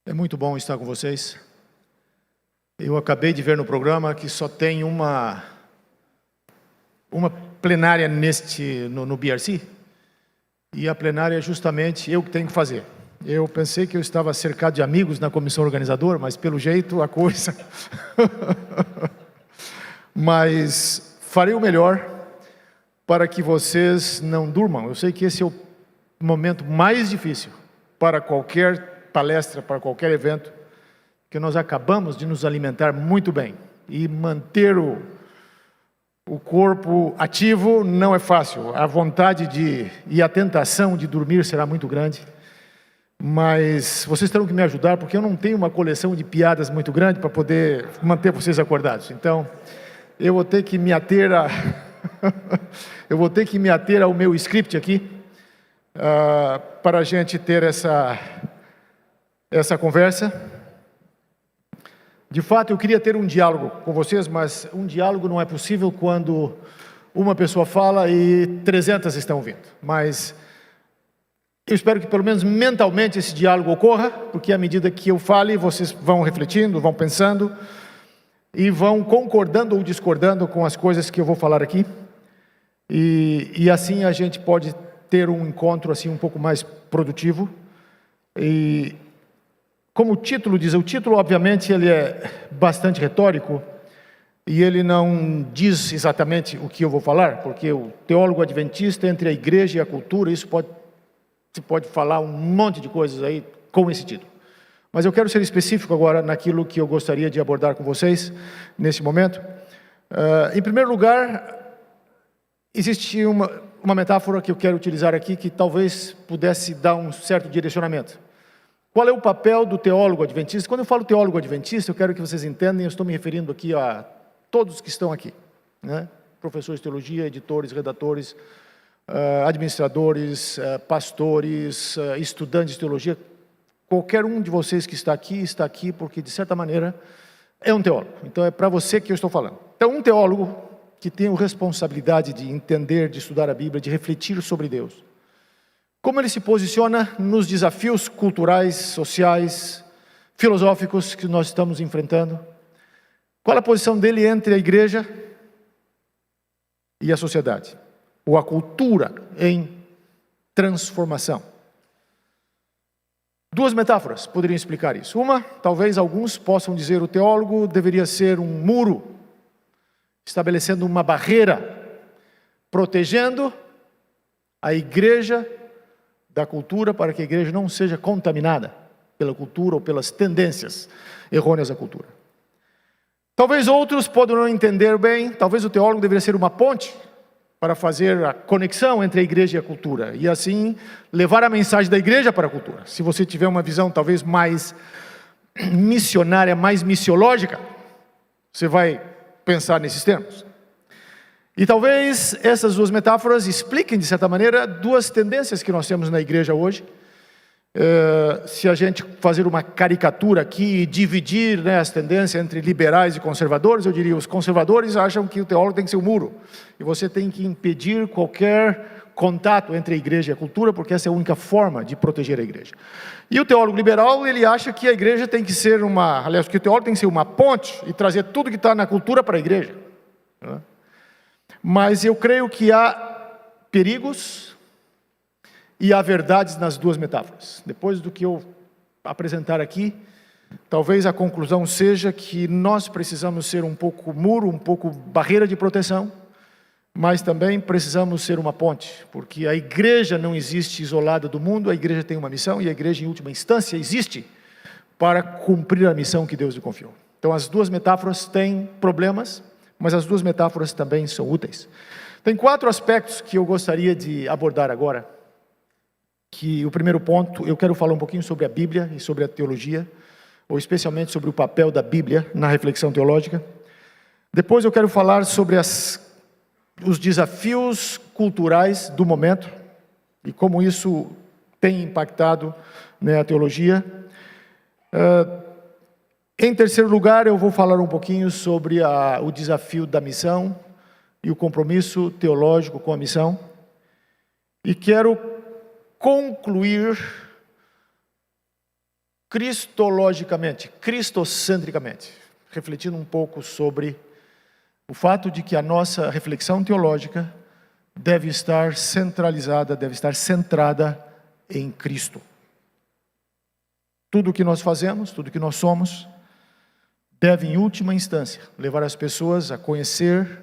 É muito bom estar com vocês. Eu acabei de ver no programa que só tem uma plenária no BRC, e a plenária é justamente eu que tenho que fazer. Eu pensei que eu estava cercado de amigos na comissão organizadora, mas pelo jeito a coisa... Mas farei o melhor para que vocês não durmam. Eu sei que esse é o momento mais difícil para qualquer palestra, para qualquer evento, que nós acabamos de nos alimentar muito bem. E manter o corpo ativo não é fácil. A vontade e a tentação de dormir será muito grande. Mas vocês terão que me ajudar, porque eu não tenho uma coleção de piadas muito grande para poder manter vocês acordados. Então, eu vou ter que me ater ao meu script aqui, para a gente ter essa conversa. De fato, eu queria ter um diálogo com vocês, mas um diálogo não é possível quando uma pessoa fala e 300 estão ouvindo. Mas eu espero que pelo menos mentalmente esse diálogo ocorra, porque à medida que eu fale, vocês vão refletindo, vão pensando e vão concordando ou discordando com as coisas que eu vou falar aqui. E assim a gente pode ter um encontro assim um pouco mais produtivo. E como o título diz, o título obviamente ele é bastante retórico e ele não diz exatamente o que eu vou falar, porque o teólogo adventista entre a igreja e a cultura, se pode falar um monte de coisas aí com esse título. Mas eu quero ser específico agora naquilo que eu gostaria de abordar com vocês nesse momento. Em primeiro lugar, existe uma metáfora que eu quero utilizar aqui que talvez pudesse dar um certo direcionamento. Qual é o papel do teólogo adventista? Quando eu falo teólogo adventista, eu quero que vocês entendam, eu estou me referindo aqui a todos que estão aqui, né? Professores de teologia, editores, redatores, administradores, pastores, estudantes de teologia. Qualquer um de vocês que está aqui porque, de certa maneira, é um teólogo. Então, é para você que eu estou falando. Então, um teólogo que tem a responsabilidade de entender, de estudar a Bíblia, de refletir sobre Deus. Como ele se posiciona nos desafios culturais, sociais, filosóficos que nós estamos enfrentando? Qual a posição dele entre a igreja e a sociedade? Ou a cultura em transformação? Duas metáforas poderiam explicar isso. Uma, talvez alguns possam dizer, o teólogo deveria ser um muro, estabelecendo uma barreira, protegendo a igreja da cultura, para que a igreja não seja contaminada pela cultura ou pelas tendências errôneas da cultura. Talvez outros poderão entender bem, talvez o teólogo deveria ser uma ponte para fazer a conexão entre a igreja e a cultura, e assim levar a mensagem da igreja para a cultura. Se você tiver uma visão talvez mais missionária, mais missiológica, você vai pensar nesses termos. E talvez essas duas metáforas expliquem, de certa maneira, duas tendências que nós temos na igreja hoje. Se a gente fazer uma caricatura aqui e dividir, né, as tendências entre liberais e conservadores, eu diria, os conservadores acham que o teólogo tem que ser um muro, e você tem que impedir qualquer contato entre a igreja e a cultura, porque essa é a única forma de proteger a igreja. E o teólogo liberal, ele acha que a igreja tem que ser que o teólogo tem que ser uma ponte e trazer tudo que está na cultura para a igreja. Mas eu creio que há perigos e há verdades nas duas metáforas. Depois do que eu apresentar aqui, talvez a conclusão seja que nós precisamos ser um pouco muro, um pouco barreira de proteção, mas também precisamos ser uma ponte, porque a igreja não existe isolada do mundo, a igreja tem uma missão, e a igreja, em última instância, existe para cumprir a missão que Deus lhe confiou. Então, as duas metáforas têm problemas, mas as duas metáforas também são úteis. Tem 4 aspectos que eu gostaria de abordar agora. Que o primeiro ponto, eu quero falar um pouquinho sobre a Bíblia e sobre a teologia, ou especialmente sobre o papel da Bíblia na reflexão teológica. Depois eu quero falar sobre os desafios culturais do momento e como isso tem impactado, né, a teologia. Em terceiro lugar, eu vou falar um pouquinho sobre o desafio da missão e o compromisso teológico com a missão. E quero concluir cristologicamente, cristocentricamente, refletindo um pouco sobre o fato de que a nossa reflexão teológica deve estar centralizada, deve estar centrada em Cristo. Tudo o que nós fazemos, tudo o que nós somos, deve, em última instância, levar as pessoas a conhecer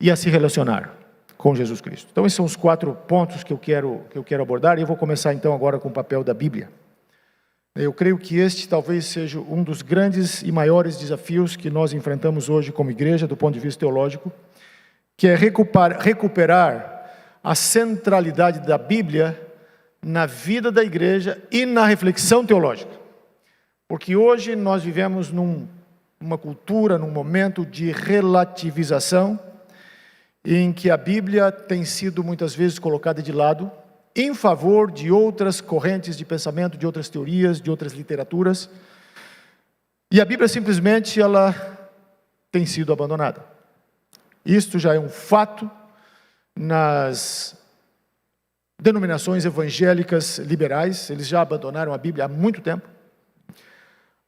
e a se relacionar com Jesus Cristo. Então, esses são os 4 pontos que eu quero abordar, e eu vou começar então agora com o papel da Bíblia. Eu creio que este talvez seja um dos grandes e maiores desafios que nós enfrentamos hoje como igreja, do ponto de vista teológico, que é recuperar a centralidade da Bíblia na vida da igreja e na reflexão teológica. Porque hoje nós vivemos numa cultura, num momento de relativização, em que a Bíblia tem sido muitas vezes colocada de lado, em favor de outras correntes de pensamento, de outras teorias, de outras literaturas. E a Bíblia simplesmente ela tem sido abandonada. Isto já é um fato nas denominações evangélicas liberais. Eles já abandonaram a Bíblia há muito tempo.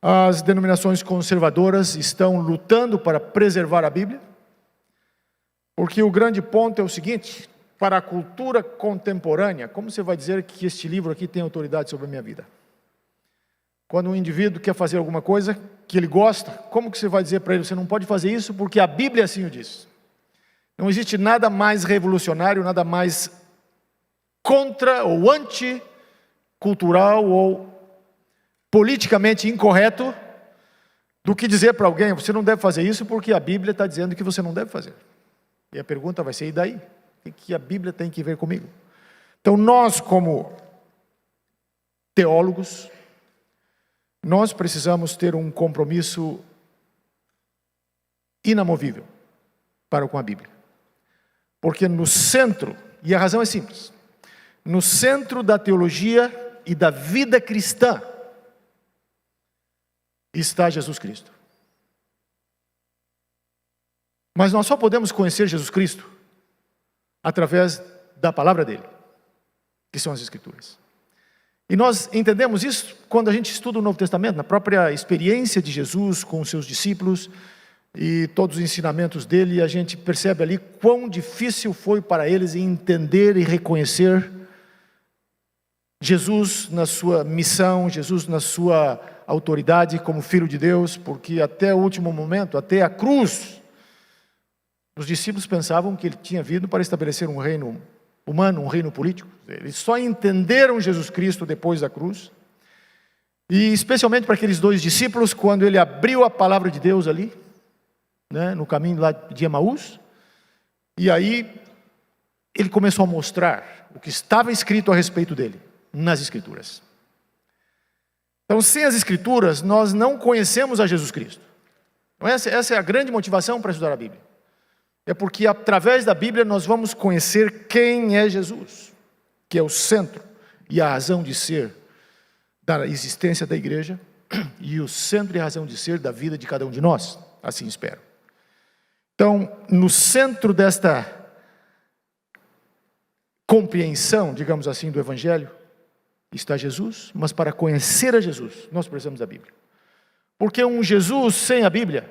As denominações conservadoras estão lutando para preservar a Bíblia, porque o grande ponto é o seguinte: para a cultura contemporânea, como você vai dizer que este livro aqui tem autoridade sobre a minha vida? Quando um indivíduo quer fazer alguma coisa que ele gosta, como que você vai dizer para ele, você não pode fazer isso porque a Bíblia assim o diz? Não existe nada mais revolucionário, nada mais contra ou anticultural ou politicamente incorreto do que dizer para alguém, você não deve fazer isso porque a Bíblia está dizendo que você não deve fazer. E a pergunta vai ser, e daí? O que a Bíblia tem que ver comigo? Então nós, como teólogos, nós precisamos ter um compromisso inamovível para com a Bíblia. Porque no centro, e a razão é simples, no centro da teologia e da vida cristã está Jesus Cristo. Mas nós só podemos conhecer Jesus Cristo através da palavra dele, que são as Escrituras. E nós entendemos isso quando a gente estuda o Novo Testamento, na própria experiência de Jesus com os seus discípulos e todos os ensinamentos dele, a gente percebe ali quão difícil foi para eles entender e reconhecer Jesus na sua missão, Jesus na sua autoridade como Filho de Deus, porque até o último momento, até a cruz, os discípulos pensavam que ele tinha vindo para estabelecer um reino humano, um reino político. Eles só entenderam Jesus Cristo depois da cruz, e especialmente para aqueles 2 discípulos, quando ele abriu a palavra de Deus ali, né, no caminho lá de Emaús, e aí ele começou a mostrar o que estava escrito a respeito dele, nas Escrituras. Então, sem as Escrituras, nós não conhecemos a Jesus Cristo. Então, essa é a grande motivação para estudar a Bíblia. É porque através da Bíblia nós vamos conhecer quem é Jesus, que é o centro e a razão de ser da existência da igreja, e o centro e a razão de ser da vida de cada um de nós, assim espero. Então, no centro desta compreensão, digamos assim, do Evangelho, está Jesus, mas para conhecer a Jesus, nós precisamos da Bíblia. Porque um Jesus sem a Bíblia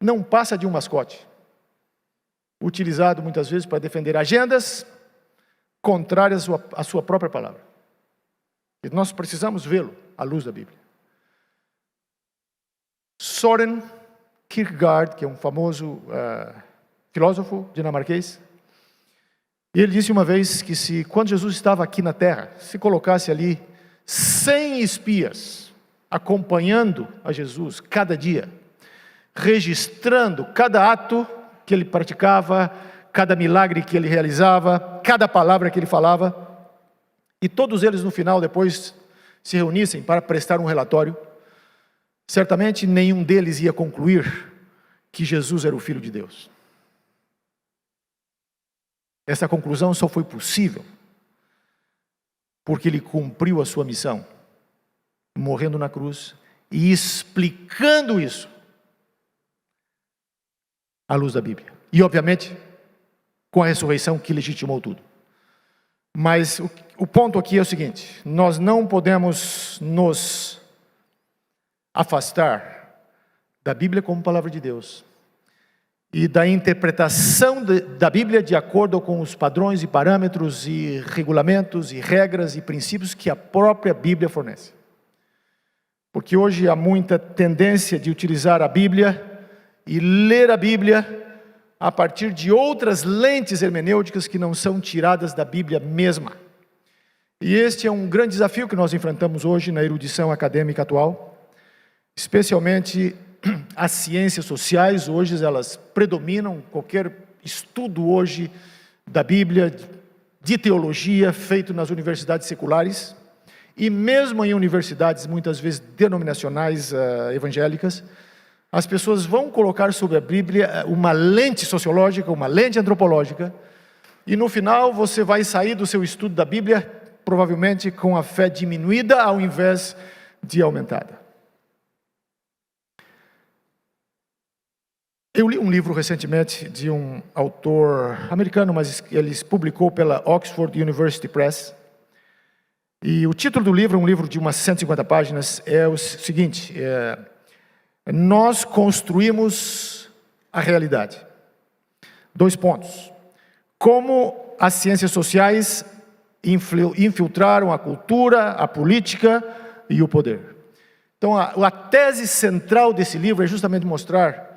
não passa de um mascote, utilizado muitas vezes para defender agendas contrárias à sua própria palavra. E nós precisamos vê-lo à luz da Bíblia. Søren Kierkegaard, que é um famoso filósofo dinamarquês, ele disse uma vez que quando Jesus estava aqui na terra, se colocasse ali 100 espias acompanhando a Jesus cada dia, registrando cada ato que ele praticava, cada milagre que ele realizava, cada palavra que ele falava, e todos eles no final depois se reunissem para prestar um relatório, certamente nenhum deles ia concluir que Jesus era o Filho de Deus. Essa conclusão só foi possível porque ele cumpriu a sua missão, morrendo na cruz e explicando isso à luz da Bíblia. E obviamente com a ressurreição que legitimou tudo. Mas o ponto aqui é o seguinte: nós não podemos nos afastar da Bíblia como palavra de Deus e da interpretação da Bíblia de acordo com os padrões e parâmetros e regulamentos e regras e princípios que a própria Bíblia fornece. Porque hoje há muita tendência de utilizar a Bíblia e ler a Bíblia a partir de outras lentes hermenêuticas que não são tiradas da Bíblia mesma. E este é um grande desafio que nós enfrentamos hoje na erudição acadêmica atual, especialmente as ciências sociais. Hoje elas predominam. Qualquer estudo hoje da Bíblia, de teologia, feito nas universidades seculares, e mesmo em universidades muitas vezes denominacionais evangélicas, as pessoas vão colocar sobre a Bíblia uma lente sociológica, uma lente antropológica, e no final você vai sair do seu estudo da Bíblia provavelmente com a fé diminuída ao invés de aumentada. Eu li um livro recentemente de um autor americano, mas ele publicou pela Oxford University Press. E o título do livro, um livro de umas 150 páginas, é o seguinte: nós construímos a realidade. 2 pontos. Como as ciências sociais infiltraram a cultura, a política e o poder. Então, a tese central desse livro é justamente mostrar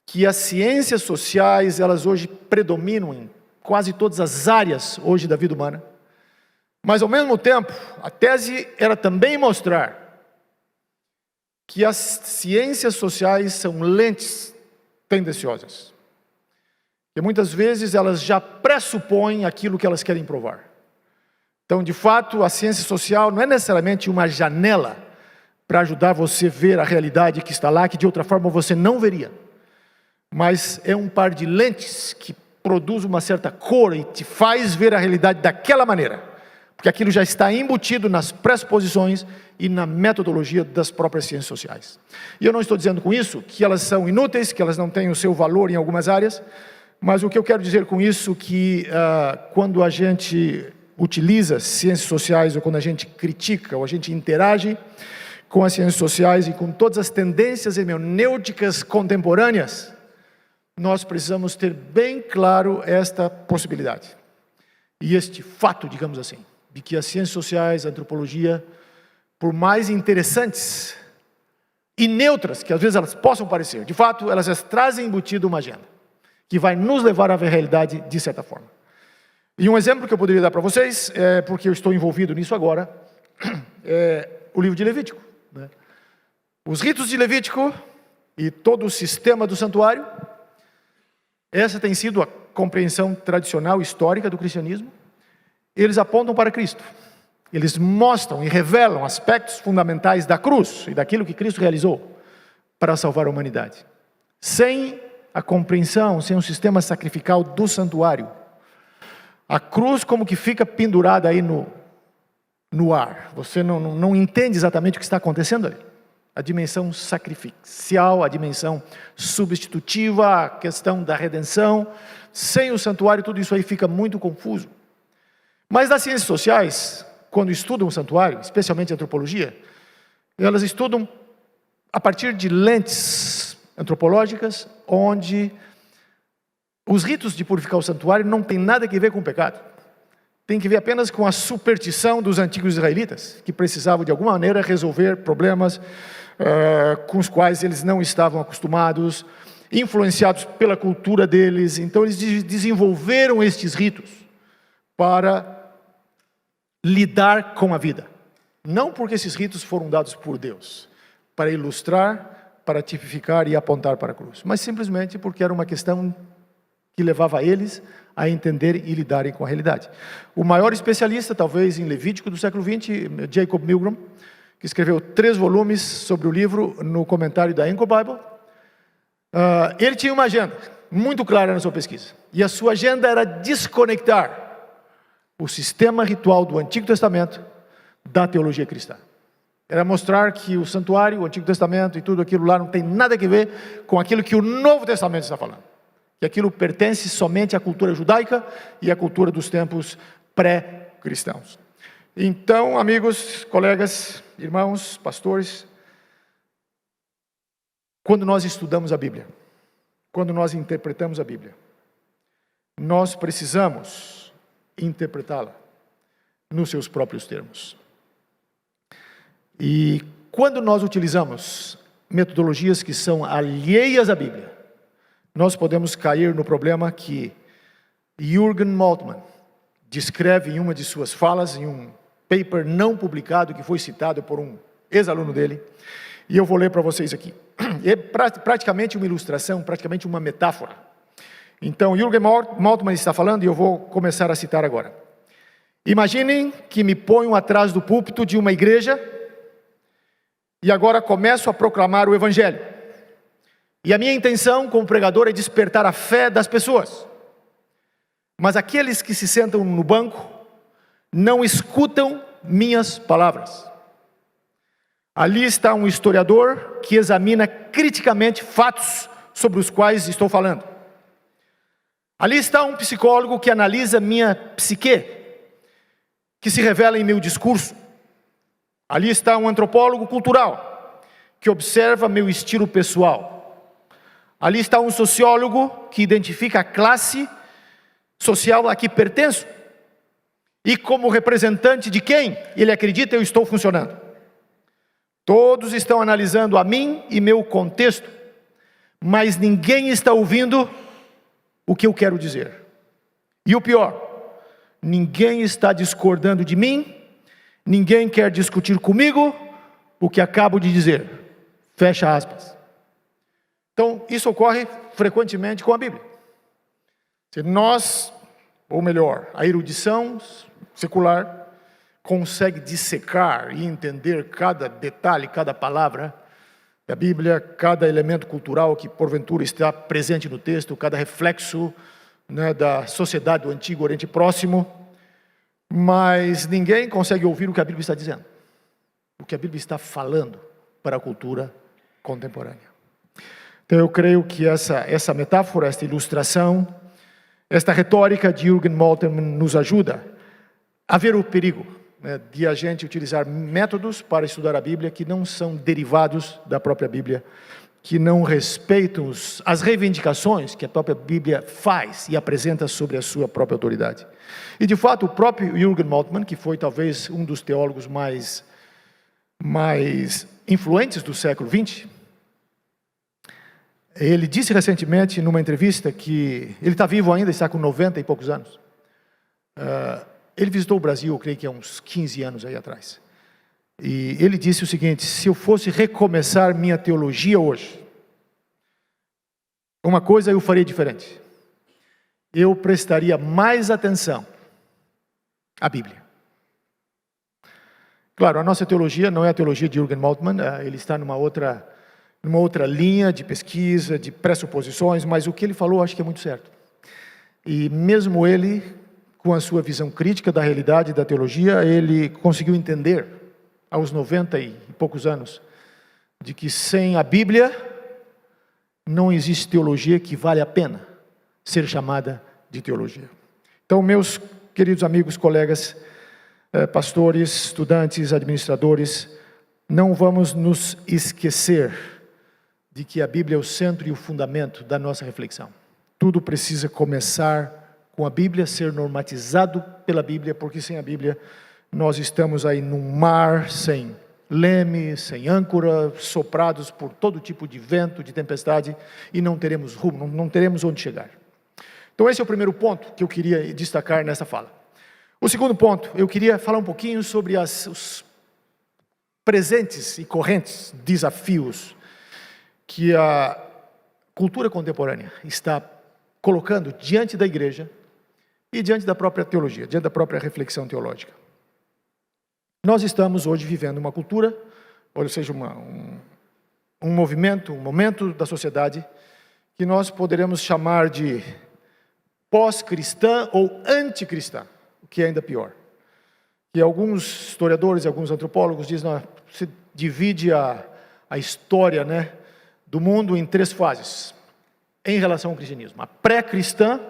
que as ciências sociais, elas hoje predominam em quase todas as áreas hoje da vida humana. Mas, ao mesmo tempo, a tese era também mostrar que as ciências sociais são lentes tendenciosas. E muitas vezes elas já pressupõem aquilo que elas querem provar. Então, de fato, a ciência social não é necessariamente uma janela para ajudar você a ver a realidade que está lá, que de outra forma você não veria. Mas é um par de lentes que produz uma certa cor e te faz ver a realidade daquela maneira. Porque aquilo já está embutido nas pressuposições e na metodologia das próprias ciências sociais. E eu não estou dizendo com isso que elas são inúteis, que elas não têm o seu valor em algumas áreas, mas o que eu quero dizer com isso é que quando a gente utiliza ciências sociais, ou quando a gente critica, ou a gente interage com as ciências sociais e com todas as tendências hermenêuticas contemporâneas, nós precisamos ter bem claro esta possibilidade. E este fato, digamos assim, de que as ciências sociais, a antropologia, por mais interessantes e neutras que às vezes elas possam parecer, de fato, elas trazem embutido uma agenda, que vai nos levar a ver a realidade de certa forma. E um exemplo que eu poderia dar para vocês, porque eu estou envolvido nisso agora, é o livro de Levítico. Né? Os ritos de Levítico e todo o sistema do santuário, essa tem sido a compreensão tradicional, histórica do cristianismo. Eles apontam para Cristo. Eles mostram e revelam aspectos fundamentais da cruz e daquilo que Cristo realizou para salvar a humanidade. Sem a compreensão, sem um sistema sacrificial do santuário, a cruz como que fica pendurada aí no ar. Você não entende exatamente o que está acontecendo ali. A dimensão sacrificial, a dimensão substitutiva, a questão da redenção. Sem o santuário, tudo isso aí fica muito confuso. Mas nas ciências sociais, quando estudam o santuário, especialmente a antropologia, elas estudam a partir de lentes antropológicas, onde os ritos de purificar o santuário não tem nada a ver com o pecado. Tem que ver apenas com a superstição dos antigos israelitas, que precisavam de alguma maneira resolver problemas com os quais eles não estavam acostumados, influenciados pela cultura deles. Então eles desenvolveram estes ritos para lidar com a vida. Não porque esses ritos foram dados por Deus, para ilustrar, para tipificar e apontar para a cruz, mas simplesmente porque era uma questão que levava eles a entender e lidarem com a realidade. O maior especialista, talvez, em Levítico do século XX, Jacob Milgram, que escreveu 3 volumes sobre o livro no comentário da Anchor Bible, ele tinha uma agenda muito clara na sua pesquisa. E a sua agenda era desconectar o sistema ritual do Antigo Testamento da teologia cristã. Era mostrar que o santuário, o Antigo Testamento e tudo aquilo lá não tem nada a ver com aquilo que o Novo Testamento está falando. Que aquilo pertence somente à cultura judaica e à cultura dos tempos cristãos. Então, amigos, colegas, irmãos, pastores, quando nós estudamos a Bíblia, quando nós interpretamos a Bíblia, nós precisamos interpretá-la nos seus próprios termos. E quando nós utilizamos metodologias que são alheias à Bíblia, nós podemos cair no problema que Jürgen Moltmann descreve em uma de suas falas, em um paper não publicado, que foi citado por um ex-aluno dele, e eu vou ler para vocês aqui. É praticamente uma ilustração, praticamente uma metáfora. Então, Jürgen Moltmann está falando, e eu vou começar a citar agora. Imaginem que me ponham atrás do púlpito de uma igreja, e agora começo a proclamar o Evangelho. E a minha intenção como pregador é despertar a fé das pessoas. Mas aqueles que se sentam no banco não escutam minhas palavras. Ali está um historiador que examina criticamente fatos sobre os quais estou falando. Ali está um psicólogo que analisa minha psique, que se revela em meu discurso. Ali está um antropólogo cultural, que observa meu estilo pessoal. Ali está um sociólogo que identifica a classe social a que pertenço e como representante de quem ele acredita eu estou funcionando. Todos estão analisando a mim e meu contexto, mas ninguém está ouvindo o que eu quero dizer. E o pior, ninguém está discordando de mim, ninguém quer discutir comigo o que acabo de dizer. Fecha aspas. Então, isso ocorre frequentemente com a Bíblia. Se nós, ou melhor, a erudição secular consegue dissecar e entender cada detalhe, cada palavra da Bíblia, cada elemento cultural que porventura está presente no texto, cada reflexo, né, da sociedade do Antigo Oriente Próximo, mas ninguém consegue ouvir o que a Bíblia está dizendo, o que a Bíblia está falando para a cultura contemporânea. Então eu creio que essa metáfora, esta ilustração, esta retórica de Jürgen Moltmann nos ajuda a ver o perigo, né, de a gente utilizar métodos para estudar a Bíblia que não são derivados da própria Bíblia, que não respeitam as reivindicações que a própria Bíblia faz e apresenta sobre a sua própria autoridade. E de fato o próprio Jürgen Moltmann, que foi talvez um dos teólogos mais influentes do século XX, ele disse recentemente numa entrevista que ele está vivo ainda, está com 90 e poucos anos. Ele visitou o Brasil, eu creio que há uns 15 anos aí atrás. E ele disse o seguinte: se eu fosse recomeçar minha teologia hoje, uma coisa eu faria diferente. Eu prestaria mais atenção à Bíblia. Claro, a nossa teologia não é a teologia de Jürgen Moltmann, ele está numa outra linha de pesquisa, de pressuposições, mas o que ele falou acho que é muito certo. E mesmo ele, com a sua visão crítica da realidade da teologia, ele conseguiu entender, aos 90 e poucos anos, de que sem a Bíblia não existe teologia que vale a pena ser chamada de teologia. Então, meus queridos amigos, colegas, pastores, estudantes, administradores, não vamos nos esquecer de que a Bíblia é o centro e o fundamento da nossa reflexão. Tudo precisa começar com a Bíblia, ser normatizado pela Bíblia, porque sem a Bíblia nós estamos aí num mar sem leme, sem âncora, soprados por todo tipo de vento, de tempestade, e não teremos rumo, não teremos onde chegar. Então esse é o primeiro ponto que eu queria destacar nessa fala. O segundo ponto, eu queria falar um pouquinho sobre os presentes e correntes desafios que a cultura contemporânea está colocando diante da igreja e diante da própria teologia, diante da própria reflexão teológica. Nós estamos hoje vivendo uma cultura, ou seja, um movimento, um momento da sociedade que nós poderemos chamar de pós-cristã ou anticristã, o que é ainda pior. Que alguns historiadores e alguns antropólogos dizem que se divide a história, né, do mundo em 3 fases em relação ao cristianismo: a pré-cristã,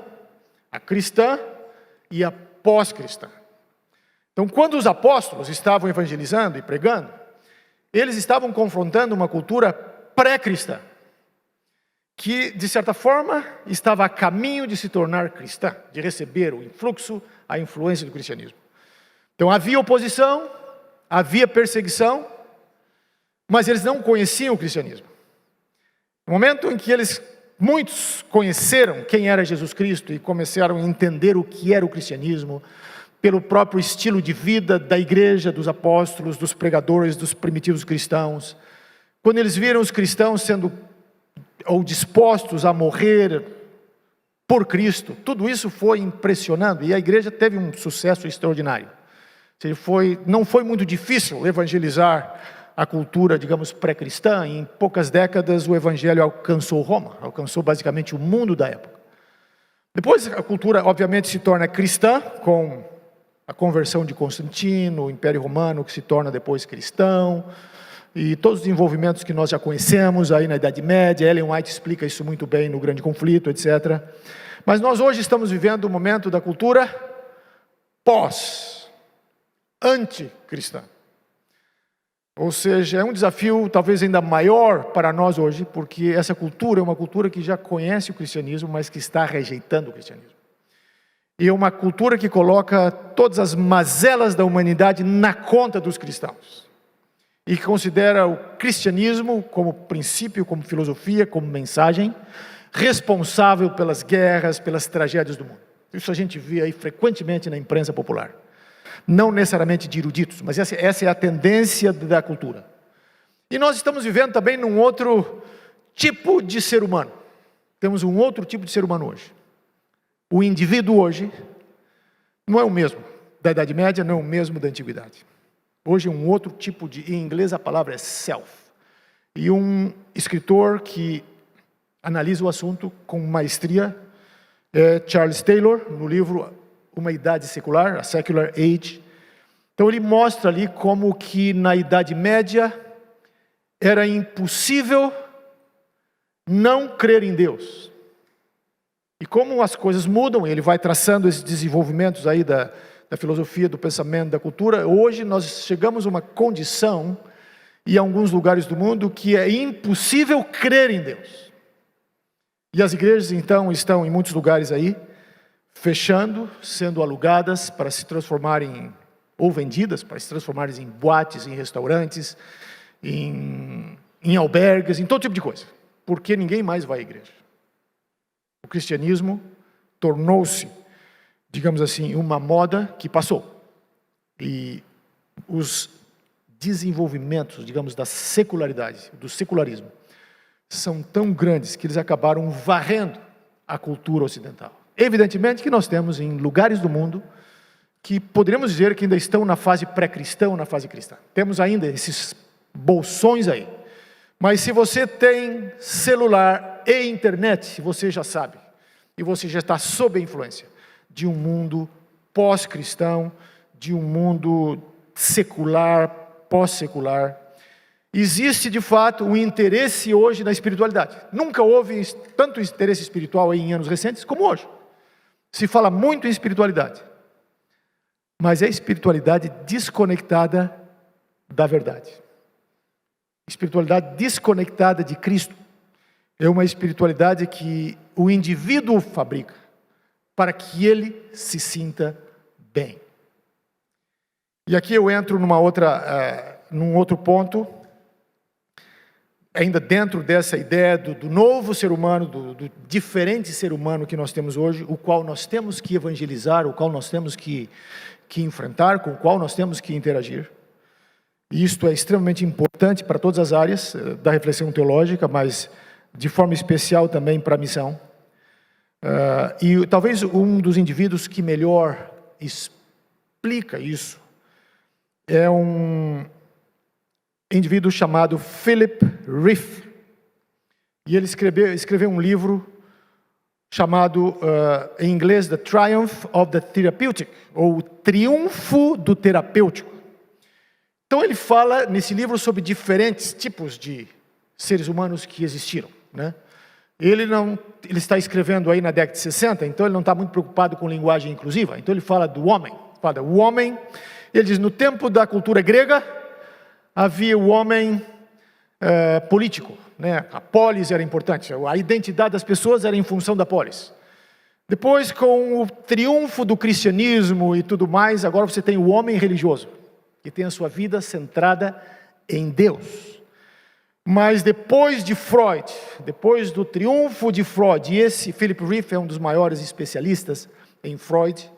a cristã e a pós-cristã. Então, quando os apóstolos estavam evangelizando e pregando, eles estavam confrontando uma cultura pré-cristã, que, de certa forma, estava a caminho de se tornar cristã, de receber o influxo, a influência do cristianismo. Então, havia oposição, havia perseguição, mas eles não conheciam o cristianismo. No momento em que muitos conheceram quem era Jesus Cristo e começaram a entender o que era o cristianismo, pelo próprio estilo de vida da igreja, dos apóstolos, dos pregadores, dos primitivos cristãos. Quando eles viram os cristãos sendo ou dispostos a morrer por Cristo, tudo isso foi impressionando e a igreja teve um sucesso extraordinário. Não foi muito difícil evangelizar a cultura, digamos, pré-cristã. Em poucas décadas o evangelho alcançou Roma, alcançou basicamente o mundo da época. Depois a cultura obviamente se torna cristã com a conversão de Constantino, o Império Romano que se torna depois cristão, e todos os desenvolvimentos que nós já conhecemos aí na Idade Média. Ellen White explica isso muito bem no Grande Conflito, etc. Mas nós hoje estamos vivendo o momento da cultura anticristã. Ou seja, é um desafio talvez ainda maior para nós hoje, porque essa cultura é uma cultura que já conhece o cristianismo, mas que está rejeitando o cristianismo. E é uma cultura que coloca todas as mazelas da humanidade na conta dos cristãos. E que considera o cristianismo como princípio, como filosofia, como mensagem, responsável pelas guerras, pelas tragédias do mundo. Isso a gente vê aí frequentemente na imprensa popular. Não necessariamente de eruditos, mas essa é a tendência da cultura. E nós estamos vivendo também num outro tipo de ser humano. Temos um outro tipo de ser humano hoje. O indivíduo hoje não é o mesmo da Idade Média, não é o mesmo da Antiguidade. Hoje é um outro tipo de... Em inglês a palavra é self. E um escritor que analisa o assunto com maestria é Charles Taylor, no livro Uma Idade Secular, A Secular Age. Então ele mostra ali como que na Idade Média era impossível não crer em Deus. E como as coisas mudam, ele vai traçando esses desenvolvimentos aí da filosofia, do pensamento, da cultura. Hoje nós chegamos a uma condição, em alguns lugares do mundo, que é impossível crer em Deus. E as igrejas então estão em muitos lugares aí, fechando, sendo alugadas para se transformarem, ou vendidas, para se transformarem em boates, em restaurantes, em albergues, em todo tipo de coisa. Porque ninguém mais vai à igreja. O cristianismo tornou-se, digamos assim, uma moda que passou. E os desenvolvimentos, digamos, da secularidade, do secularismo, são tão grandes que eles acabaram varrendo a cultura ocidental. Evidentemente que nós temos em lugares do mundo que poderíamos dizer que ainda estão na fase pré-cristã ou na fase cristã. Temos ainda esses bolsões aí. Mas se você tem celular e internet, você já sabe. E você já está sob a influência de um mundo pós-cristão, de um mundo secular, pós-secular. Existe, de fato, um interesse hoje na espiritualidade. Nunca houve tanto interesse espiritual em anos recentes como hoje. Se fala muito em espiritualidade. Mas é espiritualidade desconectada da verdade. Espiritualidade desconectada de Cristo. É uma espiritualidade que o indivíduo fabrica para que ele se sinta bem. E aqui eu entro num outro ponto, ainda dentro dessa ideia do novo ser humano, do diferente ser humano que nós temos hoje, o qual nós temos que evangelizar, o qual nós temos que enfrentar, com o qual nós temos que interagir. E isto é extremamente importante para todas as áreas da reflexão teológica, mas de forma especial também para a missão. E talvez um dos indivíduos que melhor explica isso é um indivíduo chamado Philip Rieff. E ele escreveu um livro chamado, em inglês, The Triumph of the Therapeutic, ou O Triunfo do Terapêutico. Então ele fala nesse livro sobre diferentes tipos de seres humanos que existiram, né? Ele está escrevendo aí na década de 60, então ele não está muito preocupado com linguagem inclusiva. Então ele fala do homem. O homem Ele diz, no tempo da cultura grega, havia o homem político, né? A polis era importante, a identidade das pessoas era em função da polis. Depois, com o triunfo do cristianismo e tudo mais, agora você tem o homem religioso, que tem a sua vida centrada em Deus. Mas depois de Freud, depois do triunfo de Freud, e esse Philip Rieff é um dos maiores especialistas em Freud,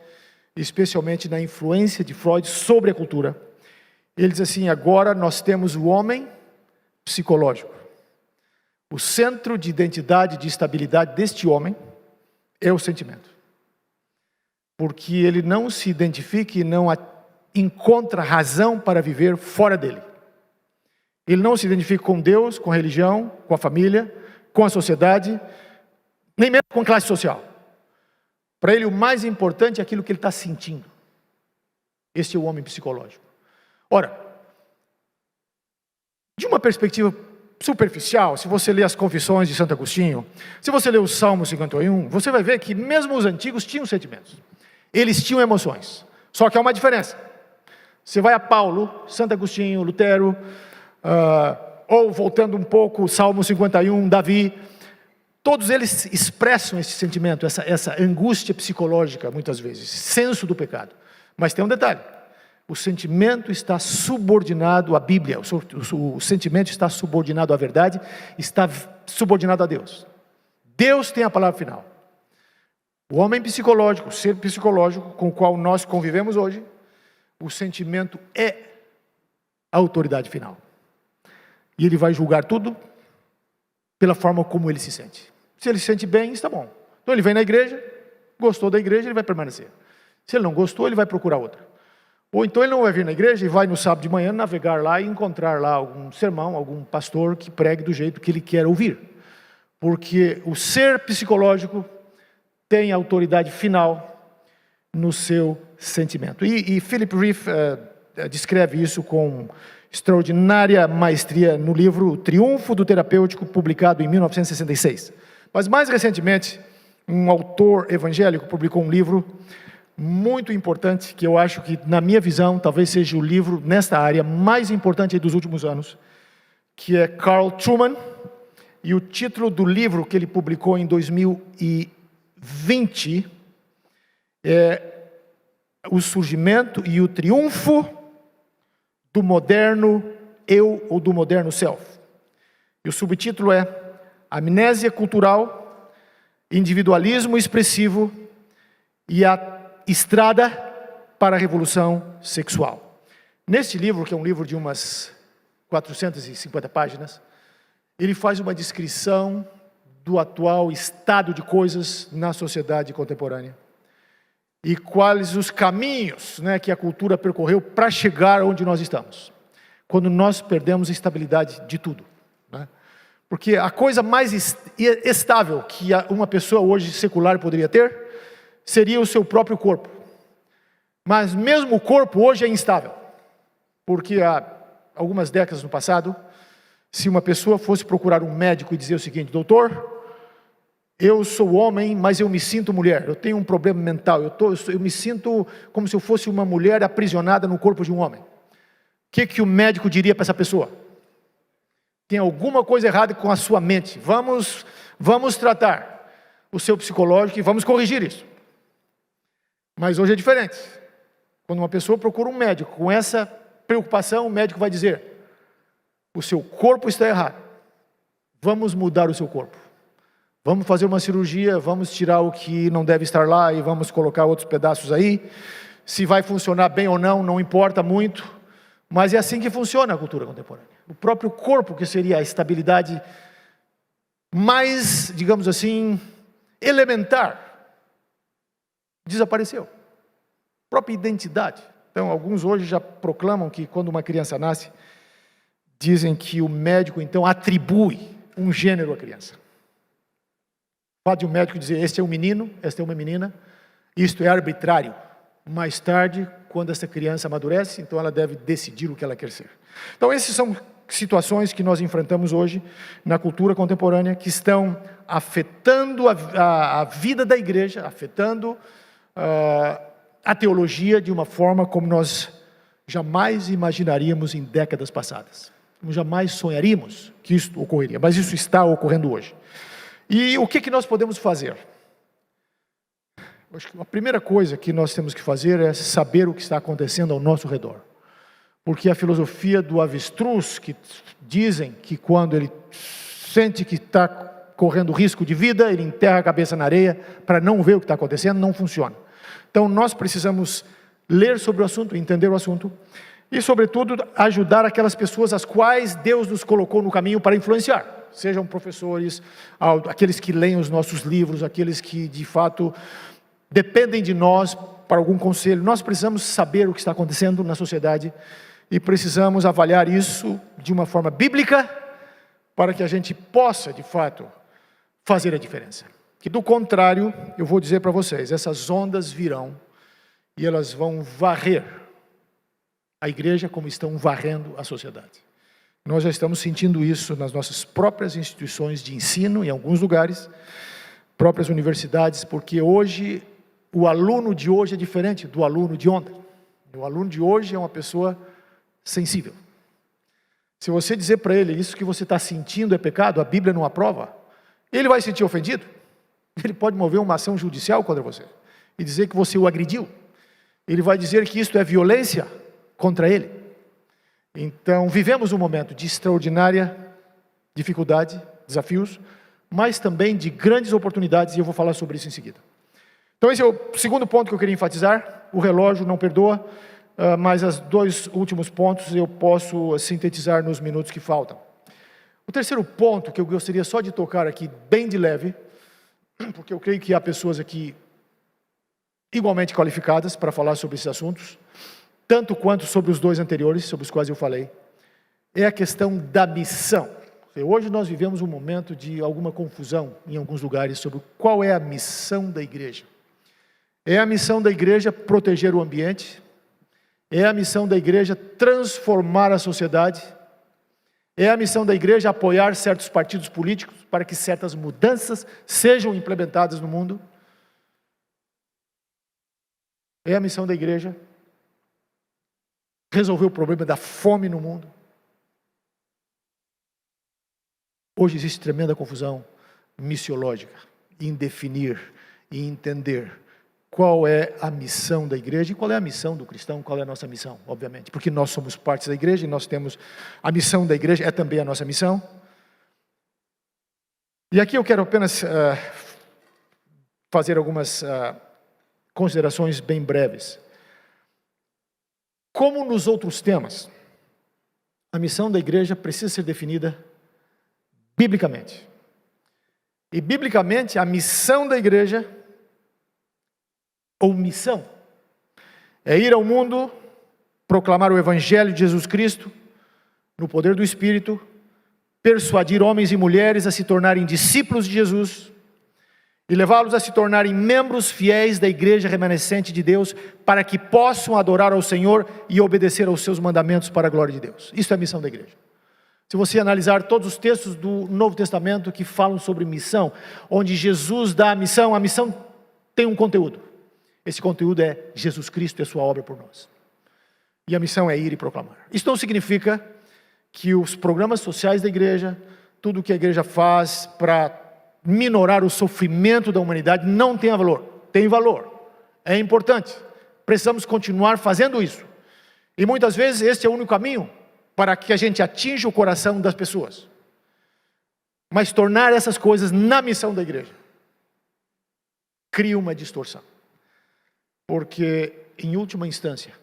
especialmente na influência de Freud sobre a cultura, ele diz assim, agora nós temos o homem psicológico. O centro de identidade, de estabilidade deste homem é o sentimento. Porque ele não se identifica e não encontra razão para viver fora dele. Ele não se identifica com Deus, com a religião, com a família, com a sociedade, nem mesmo com a classe social. Para ele o mais importante é aquilo que ele está sentindo. Este é o homem psicológico. Ora, de uma perspectiva superficial, se você ler as Confissões de Santo Agostinho, se você ler o Salmo 51, você vai ver que mesmo os antigos tinham sentimentos. Eles tinham emoções. Só que há uma diferença. Você vai a Paulo, Santo Agostinho, Lutero, ou voltando um pouco, Salmo 51, Davi, todos eles expressam esse sentimento, essa angústia psicológica, muitas vezes, senso do pecado. Mas tem um detalhe. O sentimento está subordinado à Bíblia, o sentimento está subordinado à verdade, está subordinado a Deus. Deus tem a palavra final. O homem psicológico, o ser psicológico com o qual nós convivemos hoje, o sentimento é a autoridade final. E ele vai julgar tudo pela forma como ele se sente. Se ele se sente bem, está bom. Então ele vem na igreja, gostou da igreja, ele vai permanecer. Se ele não gostou, ele vai procurar outra. Ou então ele não vai vir na igreja e vai no sábado de manhã navegar lá e encontrar lá algum sermão, algum pastor que pregue do jeito que ele quer ouvir. Porque o ser psicológico tem autoridade final no seu sentimento. E Philip Rieff descreve isso com extraordinária maestria no livro Triunfo do Terapêutico, publicado em 1966. Mas mais recentemente, um autor evangélico publicou um livro muito importante, que eu acho que, na minha visão, talvez seja o livro, nesta área, mais importante dos últimos anos, que é Carl Trueman, e o título do livro que ele publicou em 2020 é O Surgimento e o Triunfo do Moderno Eu ou do Moderno Self. E o subtítulo é Amnésia Cultural, Individualismo Expressivo e a Estrada para a Revolução Sexual. Neste livro, que é um livro de umas 450 páginas, ele faz uma descrição do atual estado de coisas na sociedade contemporânea. E quais os caminhos, né, que a cultura percorreu para chegar onde nós estamos. Quando nós perdemos a estabilidade de tudo. Né? Porque a coisa mais estável que uma pessoa hoje secular poderia ter seria o seu próprio corpo. Mas mesmo o corpo hoje é instável. Porque há algumas décadas no passado, se uma pessoa fosse procurar um médico e dizer o seguinte: doutor, eu sou homem, mas eu me sinto mulher, eu tenho um problema mental, eu me sinto como se eu fosse uma mulher aprisionada no corpo de um homem. O que o médico diria para essa pessoa? Tem alguma coisa errada com a sua mente, vamos tratar o seu psicológico e vamos corrigir isso. Mas hoje é diferente. Quando uma pessoa procura um médico com essa preocupação, o médico vai dizer: o seu corpo está errado, vamos mudar o seu corpo. Vamos fazer uma cirurgia, vamos tirar o que não deve estar lá e vamos colocar outros pedaços aí. Se vai funcionar bem ou não, não importa muito, mas é assim que funciona a cultura contemporânea. O próprio corpo, que seria a estabilidade mais, digamos assim, elementar, desapareceu. A própria identidade. Então, alguns hoje já proclamam que quando uma criança nasce, dizem que o médico, então, atribui um gênero à criança. Pode um médico dizer: este é um menino, esta é uma menina, isto é arbitrário. Mais tarde, quando essa criança amadurece, então ela deve decidir o que ela quer ser. Então, essas são situações que nós enfrentamos hoje na cultura contemporânea, que estão afetando a vida da igreja, afetando a teologia de uma forma como nós jamais imaginaríamos em décadas passadas. Jamais sonharíamos que isso ocorreria, mas isso está ocorrendo hoje. E o que nós podemos fazer? Acho que a primeira coisa que nós temos que fazer é saber o que está acontecendo ao nosso redor. Porque a filosofia do avestruz, que dizem que quando ele sente que está correndo risco de vida, ele enterra a cabeça na areia para não ver o que está acontecendo, não funciona. Então nós precisamos ler sobre o assunto, entender o assunto, e sobretudo ajudar aquelas pessoas às quais Deus nos colocou no caminho para influenciar. Sejam professores, aqueles que leem os nossos livros, aqueles que de fato dependem de nós para algum conselho. Nós precisamos saber o que está acontecendo na sociedade e precisamos avaliar isso de uma forma bíblica para que a gente possa, de fato, fazer a diferença. Que do contrário, eu vou dizer para vocês, essas ondas virão e elas vão varrer a igreja como estão varrendo a sociedade. Nós já estamos sentindo isso nas nossas próprias instituições de ensino, em alguns lugares, próprias universidades, porque hoje, o aluno de hoje é diferente do aluno de ontem. O aluno de hoje é uma pessoa sensível. Se você dizer para ele, isso que você está sentindo é pecado, a Bíblia não aprova, ele vai se sentir ofendido. Ele pode mover uma ação judicial contra você e dizer que você o agrediu. Ele vai dizer que isso é violência contra ele. Então, vivemos um momento de extraordinária dificuldade, desafios, mas também de grandes oportunidades, e eu vou falar sobre isso em seguida. Então, esse é o segundo ponto que eu queria enfatizar. O relógio não perdoa, mas os dois últimos pontos eu posso sintetizar nos minutos que faltam. O terceiro ponto que eu gostaria só de tocar aqui, bem de leve, porque eu creio que há pessoas aqui igualmente qualificadas para falar sobre esses assuntos, tanto quanto sobre os dois anteriores, sobre os quais eu falei, é a questão da missão. Hoje nós vivemos um momento de alguma confusão em alguns lugares sobre qual é a missão da igreja. É a missão da igreja proteger o ambiente, é a missão da igreja transformar a sociedade, é a missão da igreja apoiar certos partidos políticos para que certas mudanças sejam implementadas no mundo. É a missão da igreja resolver o problema da fome no mundo. Hoje existe tremenda confusão missiológica em definir e entender qual é a missão da igreja e qual é a missão do cristão, qual é a nossa missão, obviamente. Porque nós somos parte da igreja e nós temos a missão da igreja, é também a nossa missão. E aqui eu quero apenas fazer algumas considerações bem breves. Como nos outros temas, a missão da igreja precisa ser definida biblicamente. E biblicamente, a missão da igreja, ou missão, é ir ao mundo, proclamar o Evangelho de Jesus Cristo, no poder do Espírito, persuadir homens e mulheres a se tornarem discípulos de Jesus, e levá-los a se tornarem membros fiéis da igreja remanescente de Deus, para que possam adorar ao Senhor e obedecer aos seus mandamentos para a glória de Deus. Isso é a missão da igreja. Se você analisar todos os textos do Novo Testamento que falam sobre missão, onde Jesus dá a missão tem um conteúdo. Esse conteúdo é Jesus Cristo e a sua obra por nós. E a missão é ir e proclamar. Isso não significa que os programas sociais da igreja, tudo que a igreja faz para minorar o sofrimento da humanidade não tenha valor. Tem valor, é importante, precisamos continuar fazendo isso, e muitas vezes este é o único caminho para que a gente atinja o coração das pessoas, mas tornar essas coisas na missão da igreja cria uma distorção, porque em última instância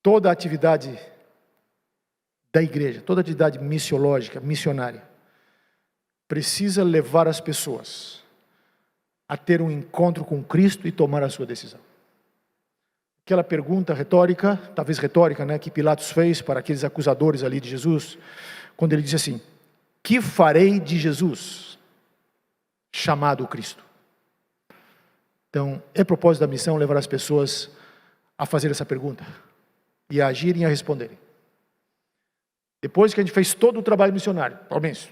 toda a atividade da igreja, toda a atividade missiológica, missionária, precisa levar as pessoas a ter um encontro com Cristo e tomar a sua decisão. Aquela pergunta retórica, talvez retórica, que Pilatos fez para aqueles acusadores ali de Jesus, quando ele disse assim: que farei de Jesus, chamado Cristo? Então, é propósito da missão levar as pessoas a fazer essa pergunta e a agirem e a responderem. Depois que a gente fez todo o trabalho missionário, pelo menos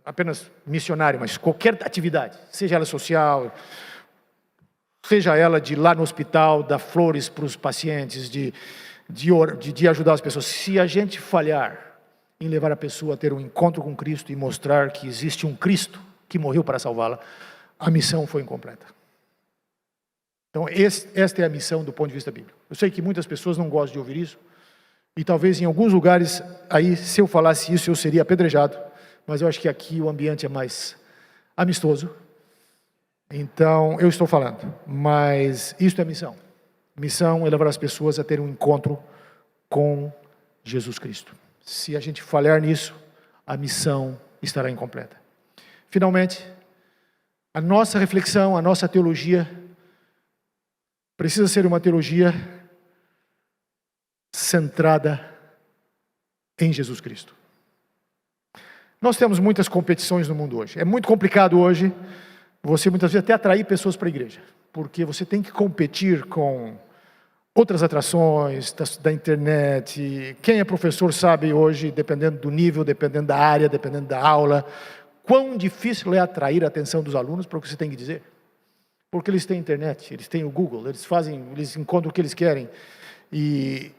apenas missionário, mas qualquer atividade, seja ela social, seja ela de ir lá no hospital, dar flores para os pacientes, de de ajudar as pessoas. Se a gente falhar em levar a pessoa a ter um encontro com Cristo e mostrar que existe um Cristo que morreu para salvá-la, a missão foi incompleta. Então, esta é a missão do ponto de vista bíblico. Eu sei que muitas pessoas não gostam de ouvir isso, e talvez em alguns lugares, aí, se eu falasse isso, eu seria apedrejado, mas eu acho que aqui o ambiente é mais amistoso, então eu estou falando, mas isto é missão. Missão é levar as pessoas a ter um encontro com Jesus Cristo. Se a gente falhar nisso, a missão estará incompleta. Finalmente, a nossa reflexão, a nossa teologia, precisa ser uma teologia centrada em Jesus Cristo. Nós temos muitas competições no mundo hoje. É muito complicado hoje você muitas vezes até atrair pessoas para a igreja, porque você tem que competir com outras atrações da internet. Quem é professor sabe hoje, dependendo do nível, dependendo da área, dependendo da aula, quão difícil é atrair a atenção dos alunos para o que você tem que dizer. Porque eles têm internet, eles têm o Google, eles encontram o que eles querem. E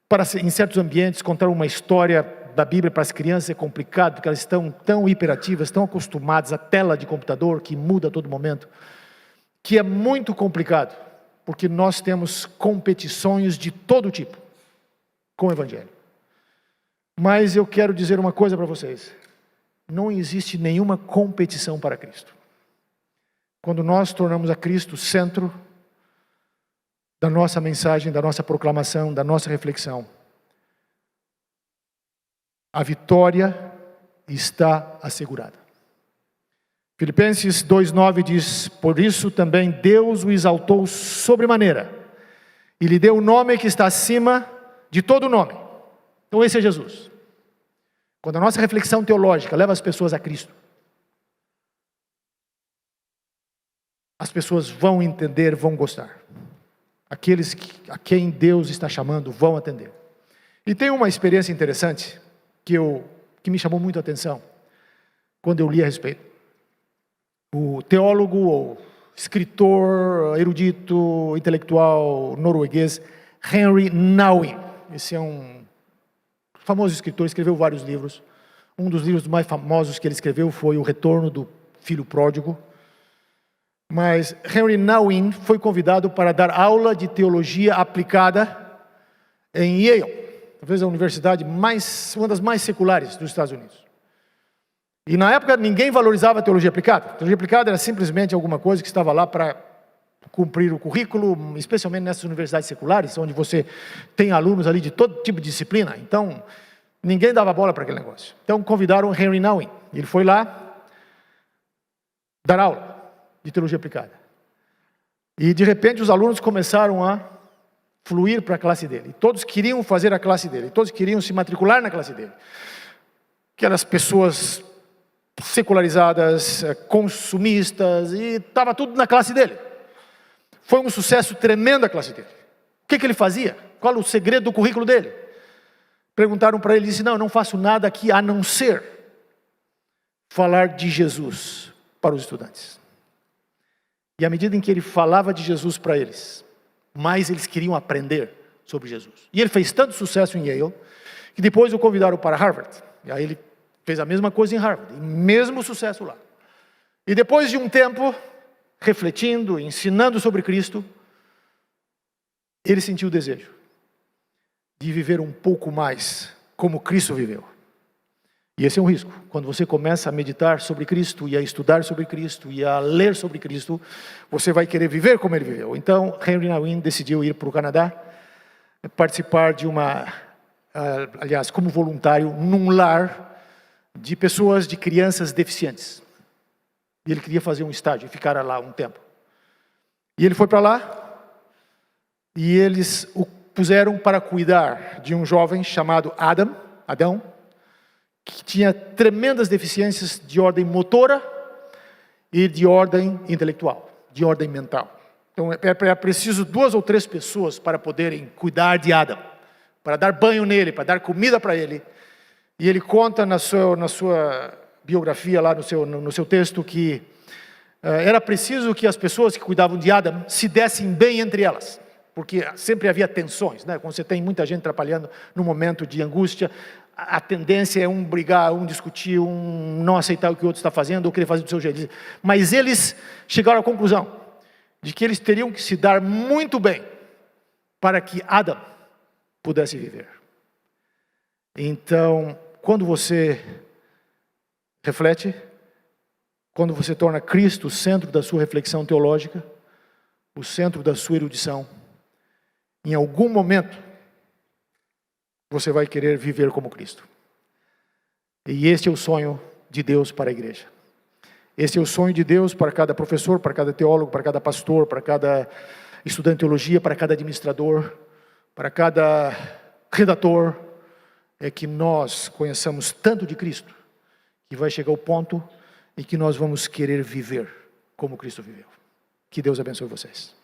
para, em certos ambientes, contar uma história da Bíblia para as crianças é complicado, porque elas estão tão hiperativas, tão acostumadas à tela de computador, que muda a todo momento, que é muito complicado, porque nós temos competições de todo tipo com o Evangelho. Mas eu quero dizer uma coisa para vocês: não existe nenhuma competição para Cristo. Quando nós tornamos a Cristo o centro da nossa mensagem, da nossa proclamação, da nossa reflexão, a vitória está assegurada. Filipenses 2,9 diz: por isso também Deus o exaltou sobremaneira, e lhe deu o nome que está acima de todo nome. Então esse é Jesus. Quando a nossa reflexão teológica leva as pessoas a Cristo, as pessoas vão entender, vão gostar. Aqueles a quem Deus está chamando vão atender. E tem uma experiência interessante que me chamou muito a atenção quando eu li a respeito. O teólogo ou escritor, erudito, intelectual norueguês Henry Nouwen. Esse é um famoso escritor, escreveu vários livros. Um dos livros mais famosos que ele escreveu foi O Retorno do Filho Pródigo. Mas Henry Nouwen foi convidado para dar aula de teologia aplicada em Yale, talvez a universidade uma das mais seculares dos Estados Unidos. E na época ninguém valorizava a teologia aplicada. A teologia aplicada era simplesmente alguma coisa que estava lá para cumprir o currículo, especialmente nessas universidades seculares, onde você tem alunos ali de todo tipo de disciplina. Então, ninguém dava bola para aquele negócio. Então, convidaram Henry Nouwen. Ele foi lá dar aula de teologia aplicada. E, de repente, os alunos começaram a fluir para a classe dele. Todos queriam fazer a classe dele. Todos queriam se matricular na classe dele. Aquelas pessoas secularizadas, consumistas, e estava tudo na classe dele. Foi um sucesso tremendo a classe dele. O que ele fazia? Qual o segredo do currículo dele? Perguntaram para ele, ele disse: não faço nada aqui a não ser falar de Jesus para os estudantes. E à medida em que ele falava de Jesus para eles, mais eles queriam aprender sobre Jesus. E ele fez tanto sucesso em Yale, que depois o convidaram para Harvard. E aí ele fez a mesma coisa em Harvard, e mesmo sucesso lá. E depois de um tempo, refletindo, ensinando sobre Cristo, ele sentiu o desejo de viver um pouco mais como Cristo viveu. E esse é um risco. Quando você começa a meditar sobre Cristo, e a estudar sobre Cristo, e a ler sobre Cristo, você vai querer viver como ele viveu. Então, Henry Nouwen decidiu ir para o Canadá, participar de aliás, como voluntário, num lar de pessoas, de crianças deficientes. E ele queria fazer um estágio e ficar lá um tempo. E ele foi para lá, e eles o puseram para cuidar de um jovem chamado Adão, que tinha tremendas deficiências de ordem motora e de ordem intelectual, de ordem mental. Então é preciso 2 ou 3 pessoas para poderem cuidar de Adão, para dar banho nele, para dar comida para ele. E ele conta na sua biografia, lá no seu texto, que era preciso que as pessoas que cuidavam de Adão se dessem bem entre elas, porque sempre havia tensões, né? Quando você tem muita gente atrapalhando no momento de angústia, a tendência é um brigar, um discutir, um não aceitar o que o outro está fazendo, ou querer fazer do seu jeito. Mas eles chegaram à conclusão de que eles teriam que se dar muito bem para que Adão pudesse viver. Então, quando você reflete, quando você torna Cristo o centro da sua reflexão teológica, o centro da sua erudição, em algum momento, você vai querer viver como Cristo. E este é o sonho de Deus para a igreja. Esse é o sonho de Deus para cada professor, para cada teólogo, para cada pastor, para cada estudante de teologia, para cada administrador, para cada redator, é que nós conheçamos tanto de Cristo, que vai chegar o ponto em que nós vamos querer viver como Cristo viveu. Que Deus abençoe vocês.